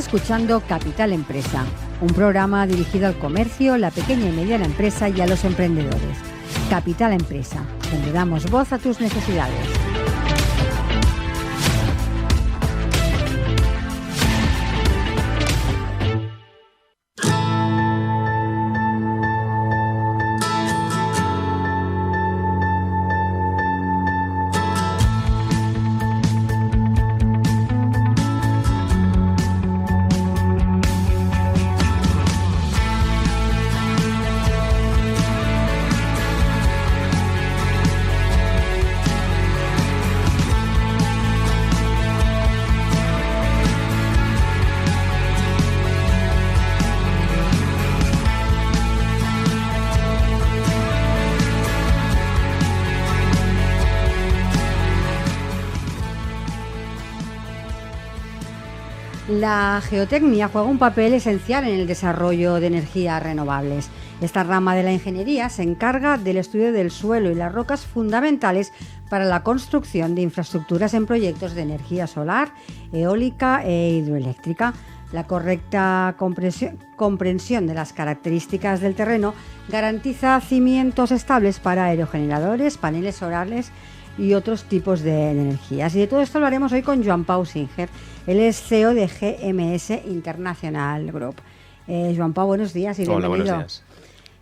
escuchando Capital Empresa, un programa dirigido al comercio, la pequeña y mediana empresa y a los emprendedores. Capital Empresa, donde damos voz a tus necesidades. La geotecnia juega un papel esencial en el desarrollo de energías renovables. Esta rama de la ingeniería se encarga del estudio del suelo y las rocas fundamentales para la construcción de infraestructuras en proyectos de energía solar, eólica e hidroeléctrica. La correcta comprensión de las características del terreno garantiza cimientos estables para aerogeneradores, paneles solares y otros tipos de energías. Y de todo esto hablaremos hoy con Joan Pau Singer. Él es CEO de GMS International Group. Joan Pau, buenos días y bienvenido. Hola, buenos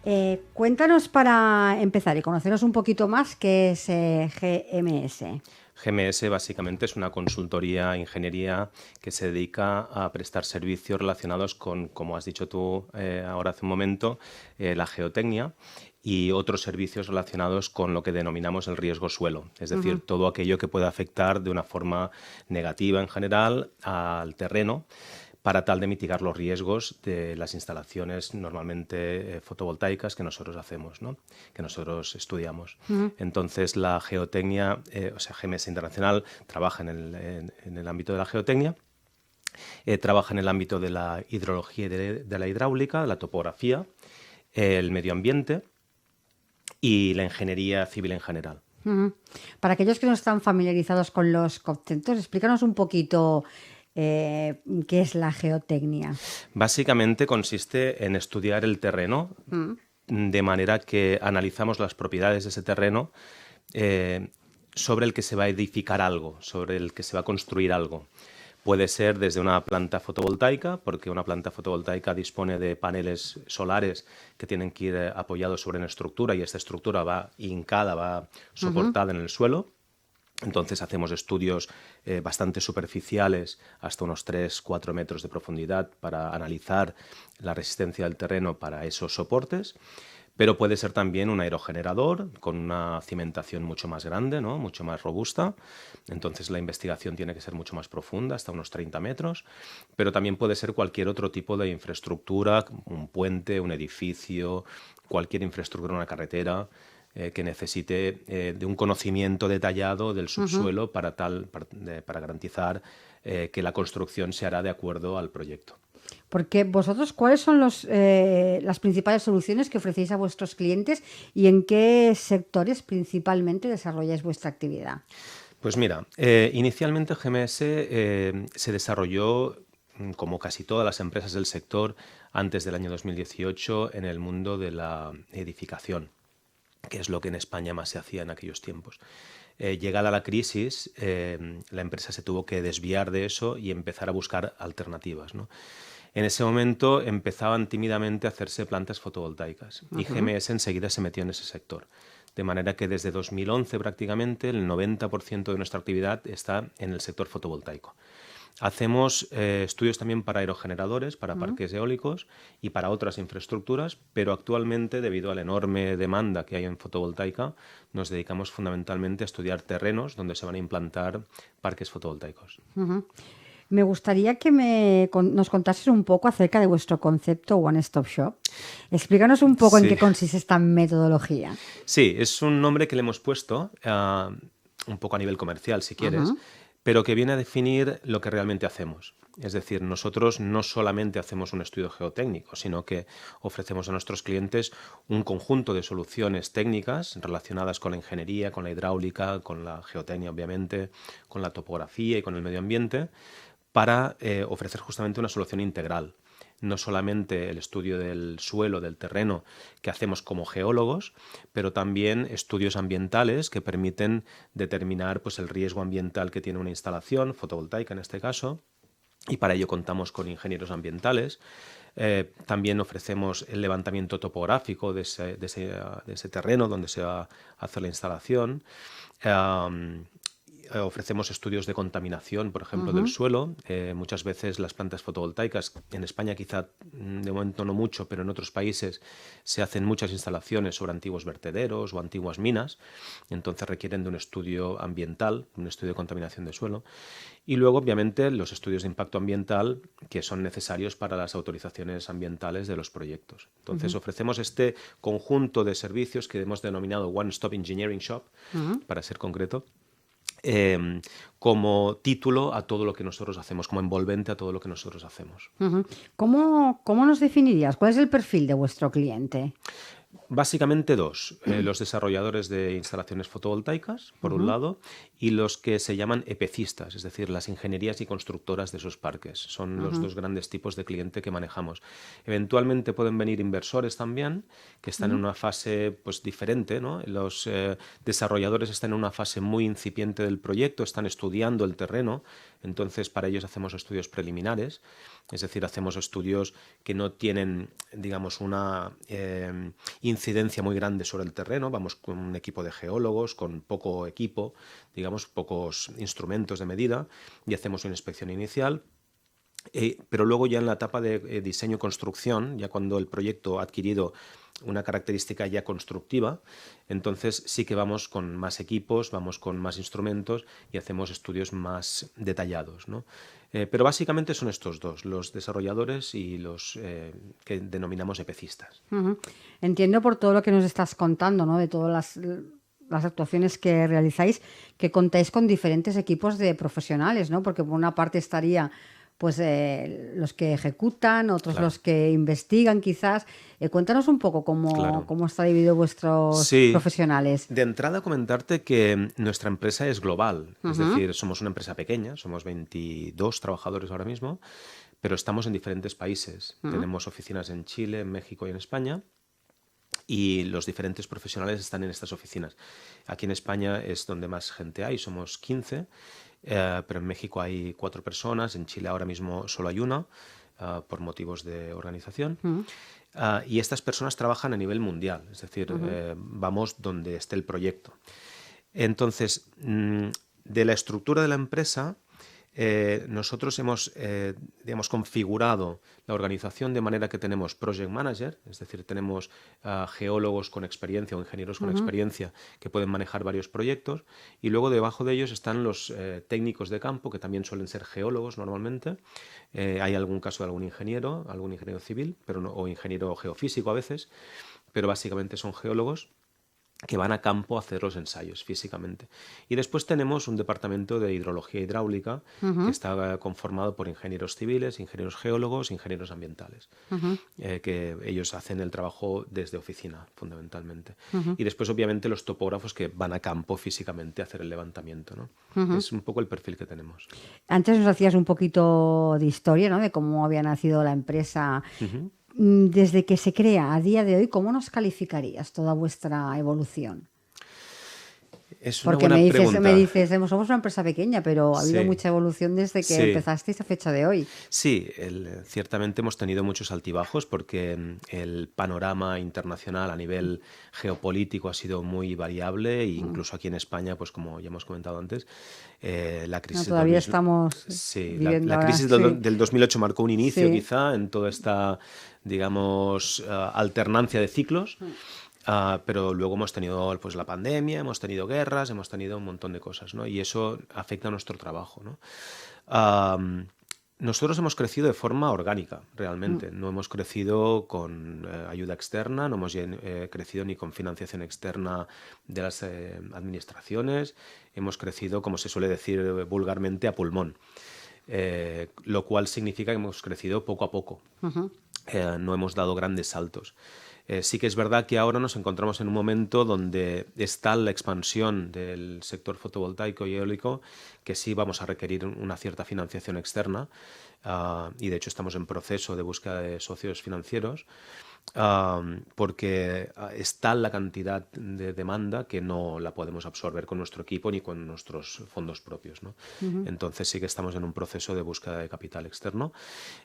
días. Cuéntanos para empezar y conoceros un poquito más qué es GMS. GMS básicamente es una consultoría, ingeniería que se dedica a prestar servicios relacionados con, como has dicho tú ahora hace un momento, la geotecnia y otros servicios relacionados con lo que denominamos el riesgo suelo, es decir, todo aquello que pueda afectar de una forma negativa en general al terreno, para tal de mitigar los riesgos de las instalaciones normalmente fotovoltaicas que nosotros hacemos, ¿no? Que nosotros estudiamos. Entonces, la geotecnia, GMS Internacional trabaja en el ámbito de la geotecnia, trabaja en el ámbito de la hidrología y de la hidráulica, de la topografía, el medio ambiente y la ingeniería civil en general. Para aquellos que no están familiarizados con los conceptos, explícanos un poquito qué es la geotecnia. Básicamente consiste en estudiar el terreno de manera que analizamos las propiedades de ese terreno sobre el que se va a edificar algo, sobre el que se va a construir algo. Puede ser desde una planta fotovoltaica, porque una planta fotovoltaica dispone de paneles solares que tienen que ir apoyados sobre una estructura y esta estructura va hincada, va soportada en el suelo. Entonces hacemos estudios bastante superficiales, hasta unos 3-4 metros de profundidad, para analizar la resistencia del terreno para esos soportes. Pero puede ser también un aerogenerador con una cimentación mucho más grande, ¿no? Mucho más robusta. Entonces la investigación tiene que ser mucho más profunda, hasta unos 30 metros. Pero también puede ser cualquier otro tipo de infraestructura, un puente, un edificio, cualquier infraestructura, una carretera, que necesite de un conocimiento detallado del subsuelo para garantizar que la construcción se hará de acuerdo al proyecto. Porque vosotros, ¿cuáles son las principales soluciones que ofrecéis a vuestros clientes y en qué sectores principalmente desarrolláis vuestra actividad? Pues mira, inicialmente GMS se desarrolló, como casi todas las empresas del sector, antes del año 2018 en el mundo de la edificación, que es lo que en España más se hacía en aquellos tiempos. Llegada la crisis, la empresa se tuvo que desviar de eso y empezar a buscar alternativas, ¿no? En ese momento empezaban tímidamente a hacerse plantas fotovoltaicas y GMS enseguida se metió en ese sector. De manera que desde 2011 prácticamente el 90% de nuestra actividad está en el sector fotovoltaico. Hacemos estudios también para aerogeneradores, para parques eólicos y para otras infraestructuras, pero actualmente, debido a la enorme demanda que hay en fotovoltaica, nos dedicamos fundamentalmente a estudiar terrenos donde se van a implantar parques fotovoltaicos. Me gustaría que nos contases un poco acerca de vuestro concepto One Stop Shop. Explícanos un poco en qué consiste esta metodología. Sí, es un nombre que le hemos puesto un poco a nivel comercial, si quieres, pero que viene a definir lo que realmente hacemos. Es decir, nosotros no solamente hacemos un estudio geotécnico, sino que ofrecemos a nuestros clientes un conjunto de soluciones técnicas relacionadas con la ingeniería, con la hidráulica, con la geotecnia, obviamente, con la topografía y con el medio ambiente, para ofrecer justamente una solución integral. No solamente el estudio del suelo, del terreno, que hacemos como geólogos, pero también estudios ambientales que permiten determinar pues, el riesgo ambiental que tiene una instalación, fotovoltaica en este caso, y para ello contamos con ingenieros ambientales. También ofrecemos el levantamiento topográfico de ese terreno donde se va a hacer la instalación. Ofrecemos estudios de contaminación, por ejemplo, del suelo. Muchas veces las plantas fotovoltaicas, en España quizá de momento no mucho, pero en otros países se hacen muchas instalaciones sobre antiguos vertederos o antiguas minas, entonces requieren de un estudio ambiental, un estudio de contaminación de suelo. Y luego, obviamente, los estudios de impacto ambiental que son necesarios para las autorizaciones ambientales de los proyectos. Entonces, ofrecemos este conjunto de servicios que hemos denominado One Stop Engineering Shop, para ser concreto, como título a todo lo que nosotros hacemos, como envolvente a todo lo que nosotros hacemos. ¿Cómo nos definirías? ¿Cuál es el perfil de vuestro cliente? Básicamente dos, los desarrolladores de instalaciones fotovoltaicas, por un lado, y los que se llaman EPCistas, es decir, las ingenierías y constructoras de esos parques. Son los dos grandes tipos de cliente que manejamos. Eventualmente pueden venir inversores también, que están en una fase pues, diferente, ¿no? Los desarrolladores están en una fase muy incipiente del proyecto, están estudiando el terreno, entonces para ellos hacemos estudios preliminares, es decir, hacemos estudios que no tienen, digamos, una incidencia muy grande sobre el terreno. Vamos con un equipo de geólogos, con poco equipo, digamos, pocos instrumentos de medida, y hacemos una inspección inicial. Pero luego ya en la etapa de diseño y construcción, ya cuando el proyecto ha adquirido una característica ya constructiva, entonces sí que vamos con más equipos, vamos con más instrumentos y hacemos estudios más detallados, ¿no? Pero básicamente son estos dos, los desarrolladores y los que denominamos EPCistas. Entiendo por todo lo que nos estás contando, ¿no? De todas las actuaciones que realizáis, que contáis con diferentes equipos de profesionales, ¿no? Porque por una parte estaría pues los que ejecutan, otros los que investigan quizás. Cuéntanos un poco cómo está dividido vuestros profesionales. De entrada comentarte que nuestra empresa es global, es decir, somos una empresa pequeña, somos 22 trabajadores ahora mismo, pero estamos en diferentes países. Tenemos oficinas en Chile, en México y en España. Y los diferentes profesionales están en estas oficinas. Aquí en España es donde más gente hay, somos 15, pero en México hay 4 personas, en Chile ahora mismo solo hay una, por motivos de organización. Y estas personas trabajan a nivel mundial, es decir, vamos donde esté el proyecto. Entonces, de la estructura de la empresa, nosotros hemos digamos, configurado la organización de manera que tenemos project manager, es decir, tenemos geólogos con experiencia o ingenieros con experiencia que pueden manejar varios proyectos, y luego debajo de ellos están los técnicos de campo, que también suelen ser geólogos normalmente. Hay algún caso de algún ingeniero civil, pero no, o ingeniero geofísico a veces, pero básicamente son geólogos que van a campo a hacer los ensayos físicamente. Y después tenemos un departamento de hidrología hidráulica que está conformado por ingenieros civiles, ingenieros geólogos, ingenieros ambientales, que ellos hacen el trabajo desde oficina, fundamentalmente. Y después, obviamente, los topógrafos que van a campo físicamente a hacer el levantamiento, ¿no? Es un poco el perfil que tenemos. Antes nos hacías un poquito de historia, ¿no? De cómo había nacido la empresa. Desde que se crea a día de hoy, ¿cómo nos calificarías toda vuestra evolución? Es una Porque buena pregunta. me dices, somos una empresa pequeña, pero ha habido mucha evolución desde que empezasteis a fecha de hoy. Sí, ciertamente hemos tenido muchos altibajos porque el panorama internacional a nivel geopolítico ha sido muy variable e incluso aquí en España, pues como ya hemos comentado antes, la crisis todavía estamos viviendo la crisis ahora, del 2008 marcó un inicio quizá en toda esta, digamos, alternancia de ciclos. Pero luego hemos tenido pues, la pandemia, hemos tenido guerras, hemos tenido un montón de cosas, ¿no? Y eso afecta a nuestro trabajo, ¿no? Nosotros hemos crecido de forma orgánica, realmente. No hemos crecido con ayuda externa, no hemos crecido ni con financiación externa de las administraciones. Hemos crecido, como se suele decir vulgarmente, a pulmón. Lo cual significa que hemos crecido poco a poco. No hemos dado grandes saltos. Sí que es verdad que ahora nos encontramos en un momento donde está la expansión del sector fotovoltaico y eólico, que sí vamos a requerir una cierta financiación externa, y de hecho estamos en proceso de búsqueda de socios financieros, porque está la cantidad de demanda que no la podemos absorber con nuestro equipo ni con nuestros fondos propios, ¿no? Entonces sí que estamos en un proceso de búsqueda de capital externo,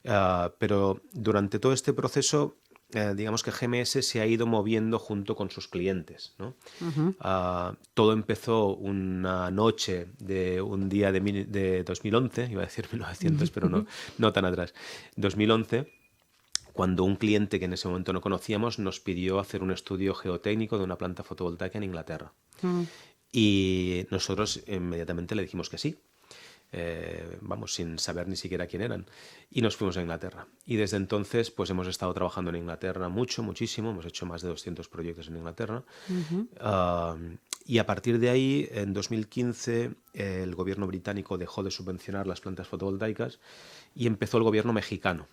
pero durante todo este proceso digamos que GMS se ha ido moviendo junto con sus clientes, ¿no? Todo empezó una noche de un día de 2011, iba a decir 1900, pero no tan atrás, 2011, cuando un cliente que en ese momento no conocíamos nos pidió hacer un estudio geotécnico de una planta fotovoltaica en Inglaterra. Y nosotros inmediatamente le dijimos que sí. Vamos, sin saber ni siquiera quién eran, y nos fuimos a Inglaterra, y desde entonces pues hemos estado trabajando en Inglaterra muchísimo, hemos hecho más de 200 proyectos en Inglaterra. Y a partir de ahí, en 2015, el gobierno británico dejó de subvencionar las plantas fotovoltaicas y empezó el gobierno mexicano.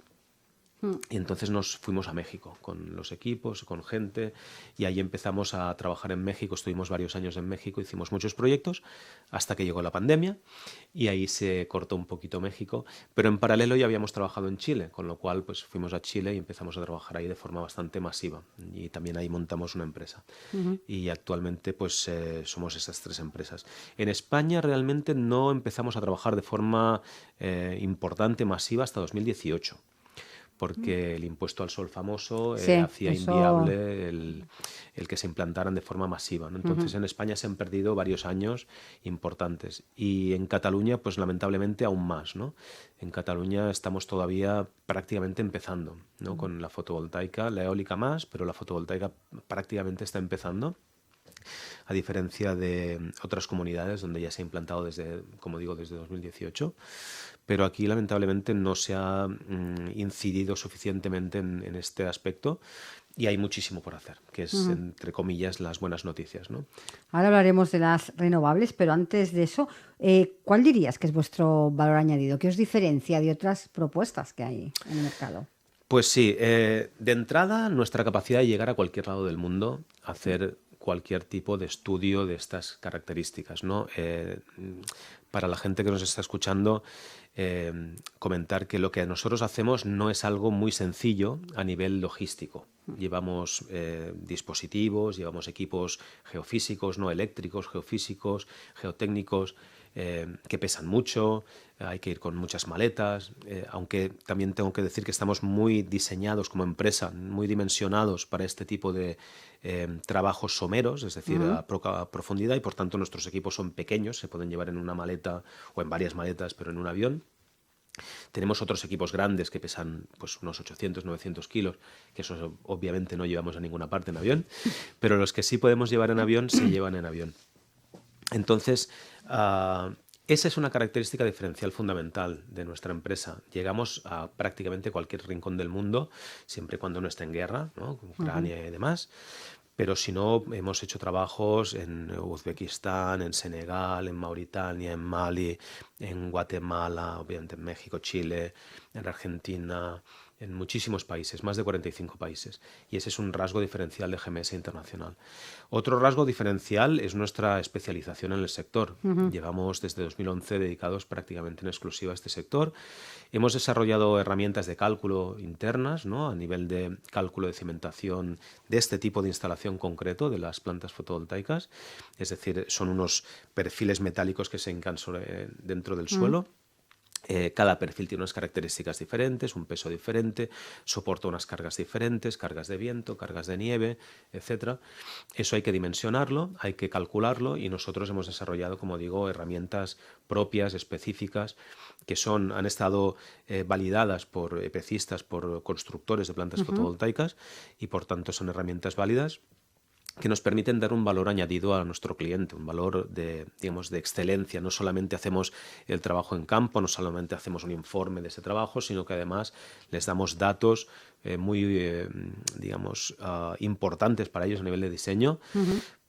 Y entonces nos fuimos a México con los equipos, con gente, y ahí empezamos a trabajar en México. Estuvimos varios años en México, hicimos muchos proyectos hasta que llegó la pandemia y ahí se cortó un poquito México, pero en paralelo ya habíamos trabajado en Chile, con lo cual pues fuimos a Chile y empezamos a trabajar ahí de forma bastante masiva, y también ahí montamos una empresa. Y actualmente pues somos esas 3 empresas. En España realmente no empezamos a trabajar de forma importante, masiva, hasta 2018. Porque el impuesto al sol famoso hacía inviable el que se implantaran de forma masiva, ¿no? Entonces en España se han perdido varios años importantes, y en Cataluña pues lamentablemente aún más, ¿no? En Cataluña estamos todavía prácticamente empezando, ¿no? Con la fotovoltaica, la eólica más, pero la fotovoltaica prácticamente está empezando, a diferencia de otras comunidades donde ya se ha implantado desde, como digo, desde 2018. Pero aquí lamentablemente no se ha incidido suficientemente en este aspecto, y hay muchísimo por hacer, que es, entre comillas, las buenas noticias, ¿no? Ahora hablaremos de las renovables, pero antes de eso, ¿cuál dirías que es vuestro valor añadido? ¿Qué os diferencia de otras propuestas que hay en el mercado? Pues sí, de entrada, nuestra capacidad de llegar a cualquier lado del mundo, a hacer cualquier tipo de estudio de estas características, ¿no? Para la gente que nos está escuchando, comentar que lo que nosotros hacemos no es algo muy sencillo a nivel logístico. Llevamos dispositivos, llevamos equipos geofísicos, no eléctricos, geofísicos, geotécnicos, que pesan mucho, hay que ir con muchas maletas, aunque también tengo que decir que estamos muy diseñados como empresa, muy dimensionados para este tipo de trabajos someros, es decir, a profundidad, y por tanto nuestros equipos son pequeños, se pueden llevar en una maleta o en varias maletas, pero en un avión. Tenemos otros equipos grandes que pesan pues unos 800, 900 kilos, que eso obviamente no llevamos a ninguna parte en avión, pero los que sí podemos llevar en avión se llevan en avión. Entonces, esa es una característica diferencial fundamental de nuestra empresa. Llegamos a prácticamente cualquier rincón del mundo, siempre y cuando no esté en guerra, ¿no? Con Ucrania y demás. Pero si no, hemos hecho trabajos en Uzbekistán, en Senegal, en Mauritania, en Mali, en Guatemala, obviamente en México, Chile, en Argentina, en muchísimos países, más de 45 países. Y ese es un rasgo diferencial de GMS Internacional. Otro rasgo diferencial es nuestra especialización en el sector. Llevamos desde 2011 dedicados prácticamente en exclusiva a este sector. Hemos desarrollado herramientas de cálculo internas, ¿no? A nivel de cálculo de cimentación de este tipo de instalación concreto de las plantas fotovoltaicas. Es decir, son unos perfiles metálicos que se hincan dentro del suelo. Cada perfil tiene unas características diferentes, un peso diferente, soporta unas cargas diferentes, cargas de viento, cargas de nieve, etc. Eso hay que dimensionarlo, hay que calcularlo, y nosotros hemos desarrollado, como digo, herramientas propias, específicas, que han estado validadas por EPCistas, por constructores de plantas fotovoltaicas, y por tanto son herramientas válidas que nos permiten dar un valor añadido a nuestro cliente, un valor de excelencia. No solamente hacemos el trabajo en campo, no solamente hacemos un informe de ese trabajo, sino que además les damos datos muy importantes para ellos a nivel de diseño,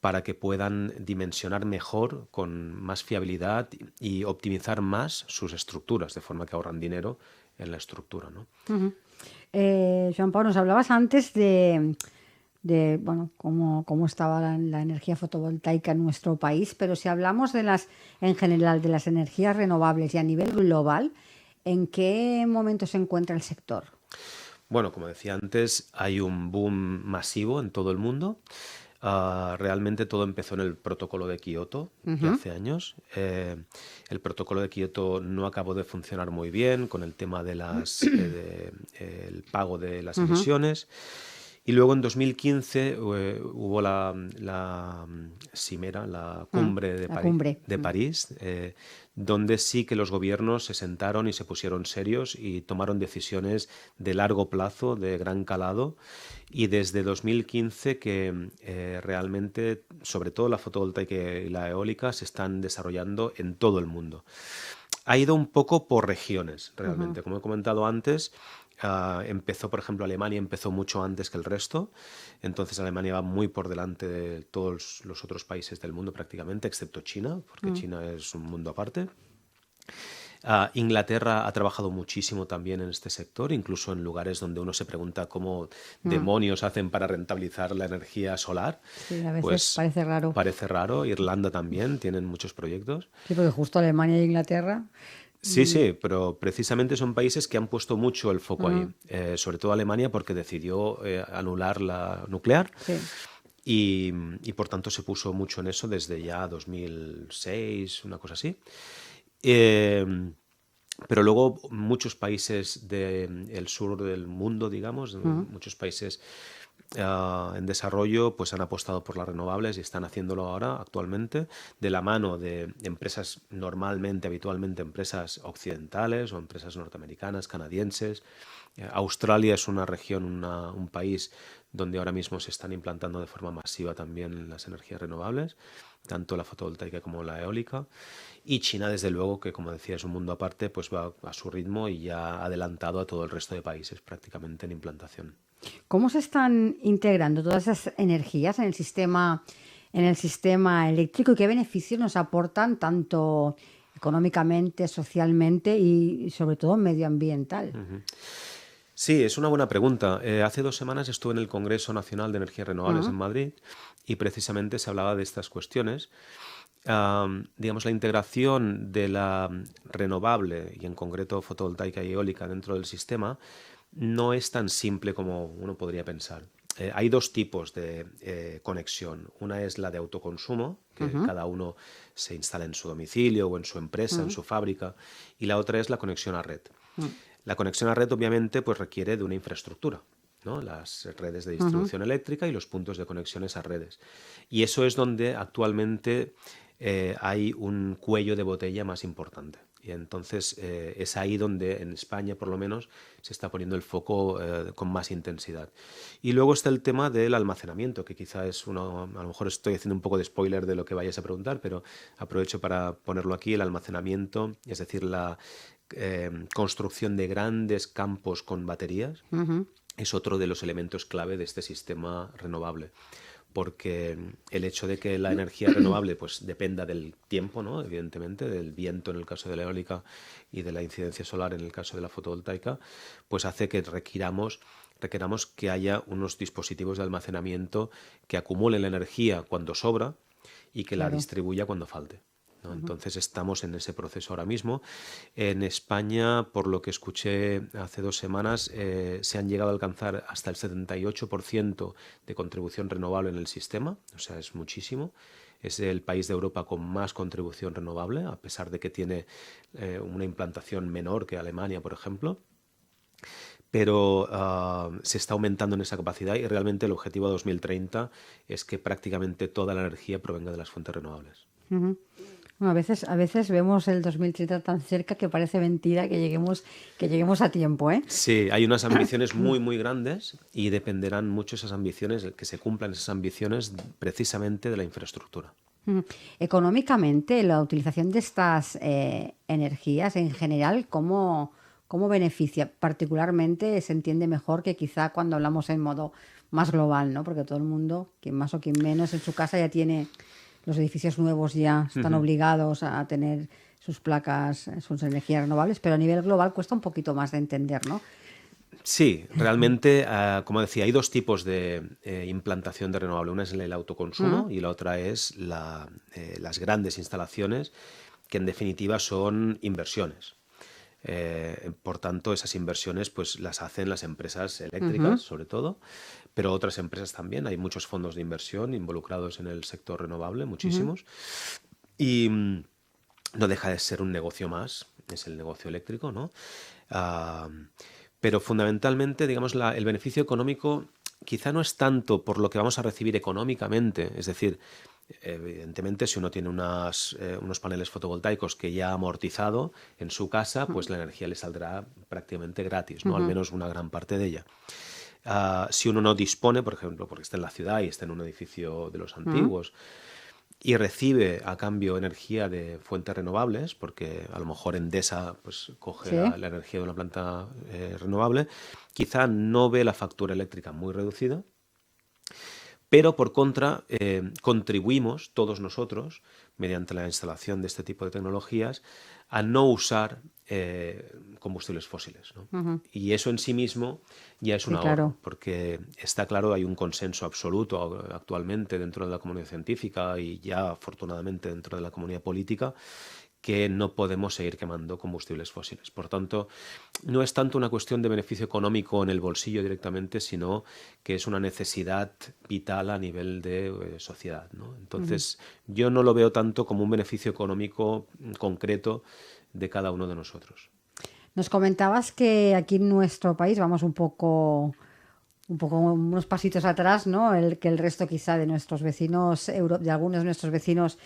para que puedan dimensionar mejor, con más fiabilidad, y optimizar más sus estructuras, de forma que ahorran dinero en la estructura, ¿no? Joan Pau, nos hablabas antes de bueno, cómo estaba la energía fotovoltaica en nuestro país, pero si hablamos en general de las energías renovables y a nivel global, ¿en qué momento se encuentra el sector? Bueno, como decía antes, hay un boom masivo en todo el mundo. Realmente todo empezó en el protocolo de Kioto, ya hace años. El protocolo de Kioto no acabó de funcionar muy bien con el tema de el pago de las emisiones. Y luego en 2015 hubo la cimera, la cumbre de París, donde sí que los gobiernos se sentaron y se pusieron serios y tomaron decisiones de largo plazo, de gran calado. Y desde 2015 que realmente, sobre todo la fotovoltaica y la eólica, se están desarrollando en todo el mundo. Ha ido un poco por regiones, realmente. Como he comentado antes, empezó, por ejemplo, Alemania empezó mucho antes que el resto, entonces Alemania va muy por delante de todos los otros países del mundo prácticamente, excepto China, porque China es un mundo aparte. Inglaterra ha trabajado muchísimo también en este sector, incluso en lugares donde uno se pregunta cómo demonios hacen para rentabilizar la energía solar. Sí, a veces parece raro. Parece raro. Irlanda también, tienen muchos proyectos. Sí, porque justo Alemania e Inglaterra... Sí, pero precisamente son países que han puesto mucho el foco ahí, sobre todo Alemania porque decidió anular la nuclear. Sí. Y por tanto se puso mucho en eso desde ya 2006, una cosa así. Pero luego muchos países del sur del mundo, digamos, muchos países en desarrollo, pues han apostado por las renovables y están haciéndolo ahora actualmente de la mano de empresas habitualmente empresas occidentales o empresas norteamericanas, canadienses. Australia es una región, un país donde ahora mismo se están implantando de forma masiva también las energías renovables, tanto la fotovoltaica como la eólica. Y China, desde luego, que como decía es un mundo aparte, pues va a su ritmo y ya ha adelantado a todo el resto de países prácticamente en implantación. ¿Cómo se están integrando todas esas energías en el sistema eléctrico y qué beneficios nos aportan tanto económicamente, socialmente y sobre todo medioambiental? Sí, es una buena pregunta. Hace 2 semanas estuve en el Congreso Nacional de Energías Renovables en Madrid y precisamente se hablaba de estas cuestiones. Digamos, la integración de la renovable y en concreto fotovoltaica y eólica dentro del sistema no es tan simple como uno podría pensar. Hay 2 tipos de conexión. Una es la de autoconsumo, que cada uno se instala en su domicilio o en su empresa, en su fábrica, y la otra es la conexión a red. La conexión a red obviamente pues requiere de una infraestructura, ¿no? Las redes de distribución eléctrica y los puntos de conexiones a redes. Y eso es donde actualmente hay un cuello de botella más importante. Y entonces es ahí donde en España, por lo menos, se está poniendo el foco con más intensidad. Y luego está el tema del almacenamiento, que quizá es a lo mejor estoy haciendo un poco de spoiler de lo que vayas a preguntar, pero aprovecho para ponerlo aquí, el almacenamiento, es decir, la construcción de grandes campos con baterías, es otro de los elementos clave de este sistema renovable. Porque el hecho de que la energía renovable pues dependa del tiempo, ¿no? Evidentemente, del viento en el caso de la eólica y de la incidencia solar en el caso de la fotovoltaica, pues hace que requeramos que haya unos dispositivos de almacenamiento que acumulen la energía cuando sobra y que la distribuya cuando falte, ¿no? Entonces estamos en ese proceso ahora mismo. En España, por lo que escuché hace 2 semanas, se han llegado a alcanzar hasta el 78% de contribución renovable en el sistema, o sea, es muchísimo. Es el país de Europa con más contribución renovable, a pesar de que tiene una implantación menor que Alemania, por ejemplo. Pero se está aumentando en esa capacidad y realmente el objetivo a 2030 es que prácticamente toda la energía provenga de las fuentes renovables. Bueno, a veces vemos el 2030 tan cerca que parece mentira que lleguemos a tiempo, ¿eh? Sí, hay unas ambiciones muy, muy grandes y dependerán mucho esas ambiciones, que se cumplan esas ambiciones precisamente de la infraestructura. Económicamente, la utilización de estas energías en general, ¿cómo beneficia? Particularmente se entiende mejor que quizá cuando hablamos en modo más global, ¿no? Porque todo el mundo, quien más o quien menos, en su casa ya tiene... Los edificios nuevos ya están obligados a tener sus placas, sus energías renovables, pero a nivel global cuesta un poquito más de entender, ¿no? Sí, realmente, como decía, hay dos tipos de implantación de renovable. Una es el autoconsumo y la otra es las grandes instalaciones, que en definitiva son inversiones. Por tanto, esas inversiones pues las hacen las empresas eléctricas, sobre todo, pero otras empresas también. Hay muchos fondos de inversión involucrados en el sector renovable, muchísimos. Y no deja de ser un negocio más, es el negocio eléctrico, ¿no? Ah, pero fundamentalmente, digamos, el beneficio económico quizá no es tanto por lo que vamos a recibir económicamente, es decir, evidentemente, si uno tiene unos paneles fotovoltaicos que ya ha amortizado en su casa, pues la energía le saldrá prácticamente gratis, ¿no? Al menos una gran parte de ella. Si uno no dispone, por ejemplo, porque está en la ciudad y está en un edificio de los antiguos, y recibe a cambio energía de fuentes renovables, porque a lo mejor Endesa pues, coge Sí. la energía de una planta renovable, quizá no ve la factura eléctrica muy reducida, pero por contra contribuimos todos nosotros, mediante la instalación de este tipo de tecnologías, a no usar combustibles fósiles, ¿no? Y eso en sí mismo ya es un Sí, ahorro, claro. porque está claro, hay un consenso absoluto actualmente dentro de la comunidad científica y ya afortunadamente dentro de la comunidad política, que no podemos seguir quemando combustibles fósiles. Por tanto, no es tanto una cuestión de beneficio económico en el bolsillo directamente, sino que es una necesidad vital a nivel de sociedad, ¿no? Entonces, yo no lo veo tanto como un beneficio económico concreto de cada uno de nosotros. Nos comentabas que aquí en nuestro país vamos unos pasitos atrás, ¿no? Que el resto quizá de nuestros vecinos, de algunos de nuestros vecinos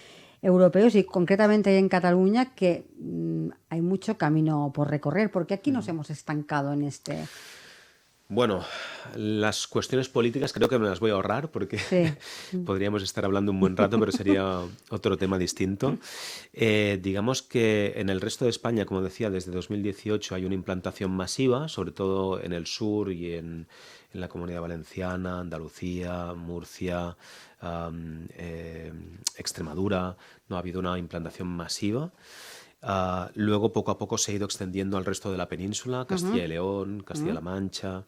europeos y concretamente en Cataluña, que hay mucho camino por recorrer, porque aquí nos hemos estancado en este. Bueno, las cuestiones políticas creo que me las voy a ahorrar porque Sí. podríamos estar hablando un buen rato, pero sería otro tema distinto. Digamos que en el resto de España, como decía, desde 2018 hay una implantación masiva, sobre todo en el sur y en la Comunidad Valenciana, Andalucía, Murcia, Extremadura. No ha habido una implantación masiva. Luego, poco a poco, se ha ido extendiendo al resto de la península, Castilla y León, Castilla-La Mancha,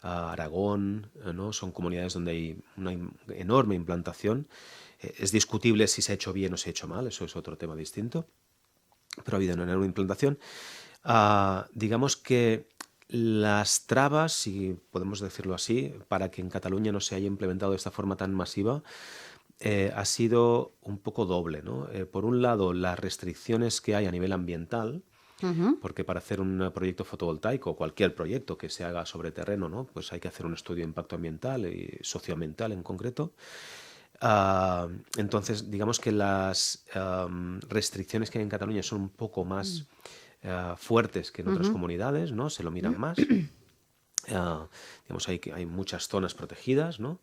Aragón, ¿no? Son comunidades donde hay una enorme implantación. Es discutible si se ha hecho bien o se ha hecho mal, eso es otro tema distinto, pero ha habido una enorme implantación. Digamos que las trabas, si podemos decirlo así, para que en Cataluña no se haya implementado de esta forma tan masiva, ha sido un poco doble, ¿no? Por un lado, las restricciones que hay a nivel ambiental, porque para hacer un proyecto fotovoltaico o cualquier proyecto que se haga sobre terreno, ¿no? Pues hay que hacer un estudio de impacto ambiental y socioambiental en concreto. Entonces, digamos que las restricciones que hay en Cataluña son un poco más fuertes que en otras comunidades, ¿no? Se lo miran más. Digamos, hay muchas zonas protegidas, ¿no?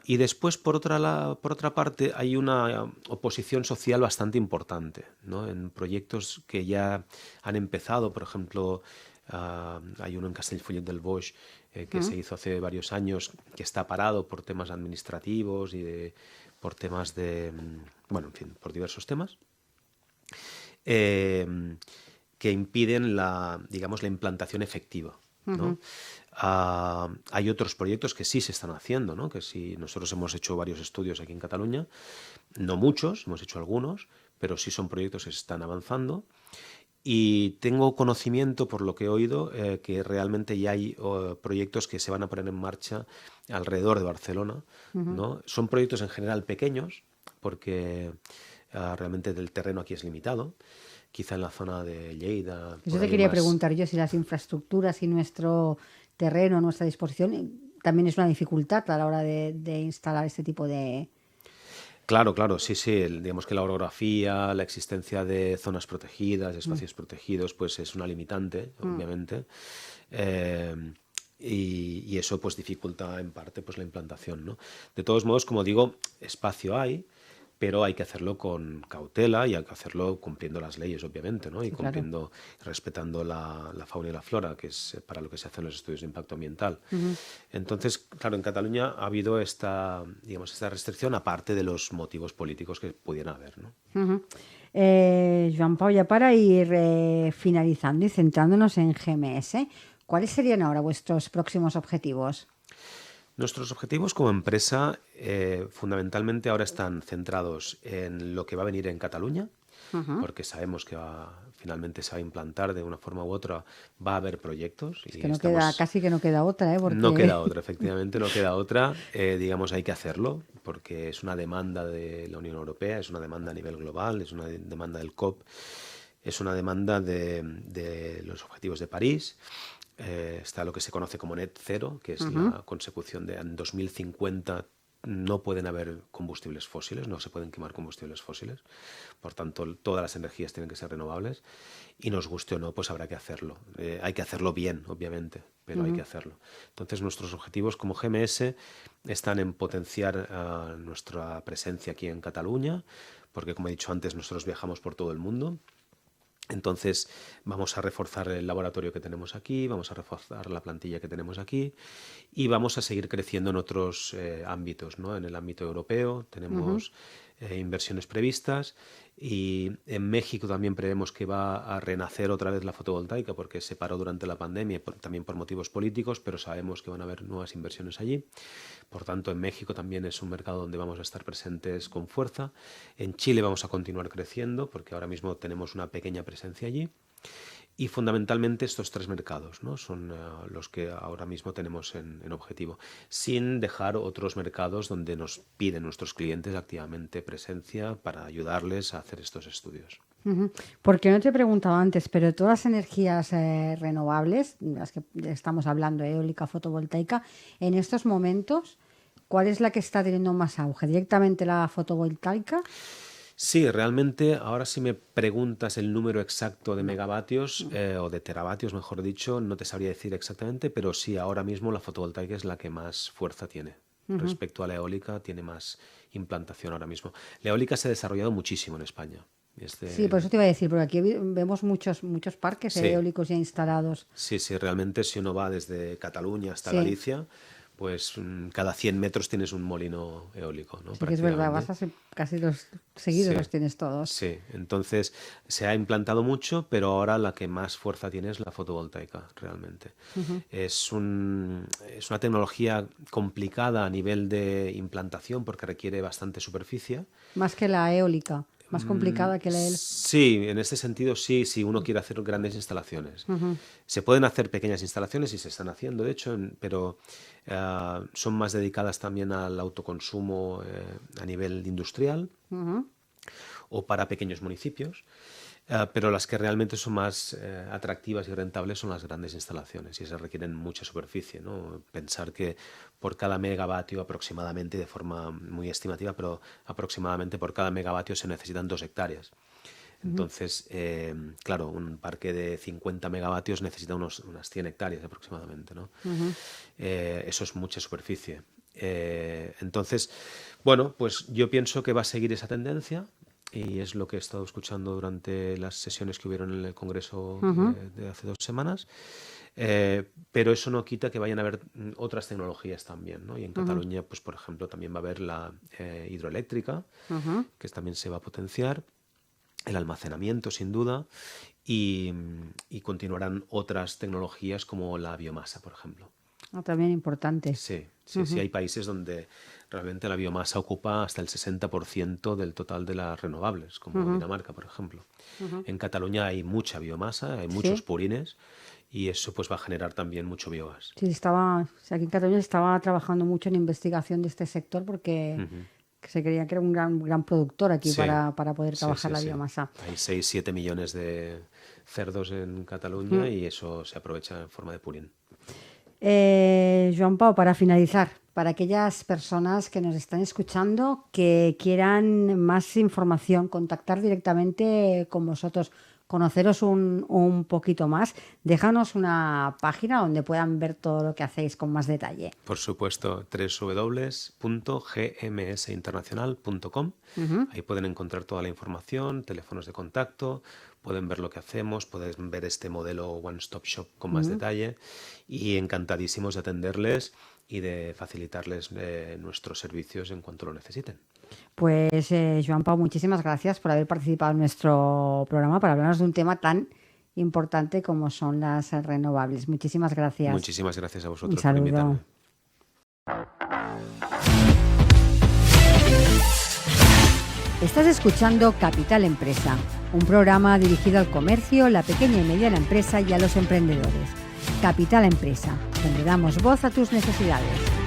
Y después, por otra parte, hay una oposición social bastante importante, ¿no? En proyectos que ya han empezado, por ejemplo, hay uno en Castellfollit del Boix que se hizo hace varios años, que está parado por temas administrativos y por temas bueno, en fin, por diversos temas. Que impiden digamos, la implantación efectiva, ¿no? Hay otros proyectos que sí se están haciendo, ¿no? Que sí, nosotros hemos hecho varios estudios aquí en Cataluña, no muchos, hemos hecho algunos, pero sí son proyectos que se están avanzando. Y tengo conocimiento, por lo que he oído, que realmente ya hay proyectos que se van a poner en marcha alrededor de Barcelona, ¿no? Son proyectos en general pequeños, porque realmente el terreno aquí es limitado. Quizá en la zona de Lleida. Eso te quería preguntar yo, si las infraestructuras y nuestro terreno, nuestra disposición, también es una dificultad a la hora de instalar este tipo de. Claro, sí, digamos que la orografía, la existencia de zonas protegidas, de espacios protegidos, pues es una limitante, obviamente. Y eso pues dificulta en parte pues la implantación, ¿no? De todos modos, como digo, espacio hay, pero hay que hacerlo con cautela y hay que hacerlo cumpliendo las leyes, obviamente, ¿no? Y Sí, claro. respetando la fauna y la flora, que es para lo que se hacen los estudios de impacto ambiental. Entonces, claro, en Cataluña ha habido esta restricción, aparte de los motivos políticos que pudieran haber, ¿no? Joan Pau, ya para ir finalizando y centrándonos en GMS, ¿Cuáles serían ahora vuestros próximos objetivos? Nuestros objetivos como empresa fundamentalmente ahora están centrados en lo que va a venir en Cataluña, porque sabemos que finalmente se va a implantar de una forma u otra, va a haber proyectos. Es que casi que no queda otra, porque... No queda otra, efectivamente, no queda otra. Digamos, hay que hacerlo, porque es una demanda de la Unión Europea, es una demanda a nivel global, es una demanda del COP, es una demanda de los objetivos de París. Está lo que se conoce como net cero, que es la consecución de en 2050 no pueden haber combustibles fósiles, no se pueden quemar combustibles fósiles. Por tanto, todas las energías tienen que ser renovables y nos guste o no, pues habrá que hacerlo. Hay que hacerlo bien, obviamente, pero hay que hacerlo. Entonces, nuestros objetivos como GMS están en potenciar nuestra presencia aquí en Cataluña, porque como he dicho antes, nosotros viajamos por todo el mundo. Entonces vamos a reforzar el laboratorio que tenemos aquí, vamos a reforzar la plantilla que tenemos aquí y vamos a seguir creciendo en otros ámbitos, ¿no? En el ámbito europeo tenemos inversiones previstas y en México también prevemos que va a renacer otra vez la fotovoltaica porque se paró durante la pandemia y también por motivos políticos, pero sabemos que van a haber nuevas inversiones allí. Por tanto, en México también es un mercado donde vamos a estar presentes con fuerza. En Chile vamos a continuar creciendo porque ahora mismo tenemos una pequeña presencia allí. Y fundamentalmente estos tres mercados, ¿no? Son los que ahora mismo tenemos en objetivo, sin dejar otros mercados donde nos piden nuestros clientes activamente presencia para ayudarles a hacer estos estudios. Porque no te he preguntado antes, pero todas las energías renovables, las que estamos hablando, eólica, fotovoltaica, en estos momentos, ¿cuál es la que está teniendo más auge? ¿Directamente la fotovoltaica? Sí, realmente ahora si me preguntas el número exacto de megavatios o de teravatios, mejor dicho, no te sabría decir exactamente, pero sí, ahora mismo la fotovoltaica es la que más fuerza tiene. Respecto a la eólica, tiene más implantación ahora mismo. La eólica se ha desarrollado muchísimo en España. Sí, por eso te iba a decir, porque aquí vemos muchos parques eólicos ya instalados. Sí, realmente si uno va desde Cataluña hasta Galicia, pues cada 100 metros tienes un molino eólico, ¿no? Sí, que es verdad, vas a casi los seguidos los tienes todos. Sí, entonces se ha implantado mucho, pero ahora la que más fuerza tiene es la fotovoltaica, realmente. Es una tecnología complicada a nivel de implantación porque requiere bastante superficie. Más que la eólica. Más complicada que la eólica. Sí, en este sentido sí, si uno quiere hacer grandes instalaciones. Se pueden hacer pequeñas instalaciones y se están haciendo, de hecho, pero son más dedicadas también al autoconsumo a nivel industrial o para pequeños municipios. Pero las que realmente son más atractivas y rentables son las grandes instalaciones y esas requieren mucha superficie, ¿no? Pensar que por cada megavatio aproximadamente, de forma muy estimativa, pero aproximadamente por cada megavatio se necesitan 2 hectáreas. Entonces, claro, un parque de 50 megavatios necesita unas 100 hectáreas aproximadamente, ¿no? Eso es mucha superficie. Entonces, bueno, pues yo pienso que va a seguir esa tendencia. Y es lo que he estado escuchando durante las sesiones que hubieron en el Congreso de hace 2 semanas. Pero eso no quita que vayan a haber otras tecnologías también, ¿no? Y en Cataluña, pues por ejemplo, también va a haber la hidroeléctrica, que también se va a potenciar, el almacenamiento, sin duda, y continuarán otras tecnologías como la biomasa, por ejemplo. También importante. Sí, hay países donde realmente la biomasa ocupa hasta el 60% del total de las renovables, como Dinamarca, por ejemplo. En Cataluña hay mucha biomasa, hay muchos purines y eso pues va a generar también mucho biogás. Sí, aquí en Cataluña estaba trabajando mucho en investigación de este sector porque se creía que era un gran productor aquí para poder trabajar la biomasa. Hay 6-7 millones de cerdos en Cataluña y eso se aprovecha en forma de purín. Joan Pau, para finalizar, para aquellas personas que nos están escuchando que quieran más información, contactar directamente con vosotros, conoceros un poquito más, déjanos una página donde puedan ver todo lo que hacéis con más detalle. Por supuesto, www.gmsinternacional.com. Ahí pueden encontrar toda la información, teléfonos de contacto, pueden ver lo que hacemos, pueden ver este modelo One Stop Shop con más detalle y encantadísimos de atenderles y de facilitarles nuestros servicios en cuanto lo necesiten. Pues Joan Pau, muchísimas gracias por haber participado en nuestro programa para hablarnos de un tema tan importante como son las renovables. Muchísimas gracias. Muchísimas gracias a vosotros. Un saludo. Por invitarme. Estás escuchando Capital Empresa, un programa dirigido al comercio, la pequeña y mediana empresa y a los emprendedores. Capital Empresa, donde damos voz a tus necesidades.